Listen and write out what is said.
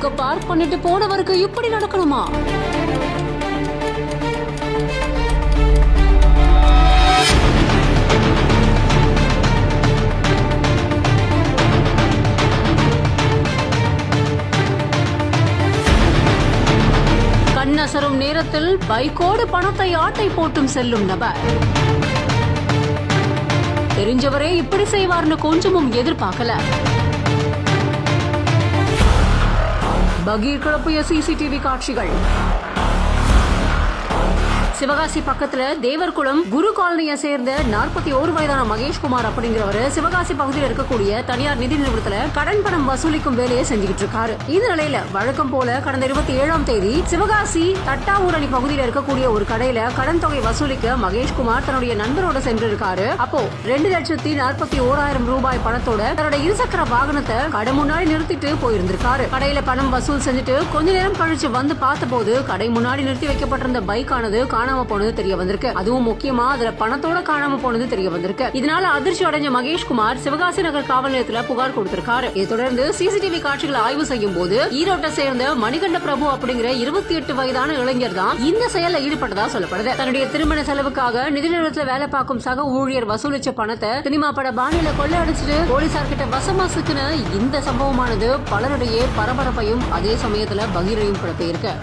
பைக்க park பண்ணிட்டு போனவருக்கு இப்படி நடக்கணுமா? கண்ணசரும் நேரத்தில் பைக்கோடு பணத்தை ஆட்டை போட்டும் செல்லும் நபர். தெரிஞ்சவரே இப்படி செய்வார்னு கொஞ்சமும் எதிர்பார்க்கல. பகீர் கிளப்பிய சிசிடிவி காட்சிகள். சிவகாசி பக்கத்துல தேவர்குளம் குரு காலனியை சேர்ந்த 41 வயதான மகேஷ்குமார் அப்படிங்கிறவரு சிவகாசி பகுதியில் இருக்கக்கூடிய தனியார் நிதி நிறுவனத்துல கடன் பணம் வசூலிக்கும் வேலையை செஞ்சுக்கிட்டு இருக்காரு. இந்த நிலையில வழக்கம் போல கடந்த 27ஆம் தேதி சிவகாசி தட்டாவூரணி பகுதியில் இருக்கக்கூடிய ஒரு கடையில கடன் தொகை வசூலிக்க மகேஷ்குமார் தன்னுடைய நண்பரோட சென்றிருக்காரு. அப்போ 2,41,000 ரூபாய் பணத்தோட தன்னோட இருசக்கர வாகனத்தை கடை முன்னாடி நிறுத்திட்டு போயிருந்திருக்காரு. கடையில பணம் வசூல் செஞ்சுட்டு கொஞ்ச நேரம் கழிச்சு வந்து பார்த்த போது கடை முன்னாடி நிறுத்தி வைக்கப்பட்டிருந்த பைக்கானது காணாம போனது தெரிய வந்திருக்கு. அதுவும் முக்கியமா அதுல பணத்தோட காணாம போனது தெரிய வந்திருக்கு. இதனால அதிர்ச்சி அடைஞ்ச மகேஷ்குமார் சிவகாசி நகர் காவல் நிலையத்துல புகார் கொடுத்திருக்காரு. இதை தொடர்ந்து சிசிடிவி காட்சிகளை ஆய்வு செய்யும் போது ஈரோட்டை சேர்ந்த மணிகண்ட பிரபு அப்படிங்கிற 28 வயதான இளைஞர் தான் இந்த செயல்ல ஈடுபட்டதா சொல்லப்படுது. தன்னுடைய திருமண செலவுக்காக நிதி நிறுவனத்துல வேலை பார்க்கும் சக ஊழியர் வசூலிச்ச பணத்தை சினிமா பட பாணியில கொள்ள அடிச்சுட்டு போலீசார் கிட்ட வசமா சிக்கின இந்த சம்பவமானது பலருடைய பரபரப்பையும் அதே சமயத்துல பகீரையும் கிளப்பியிருக்கு.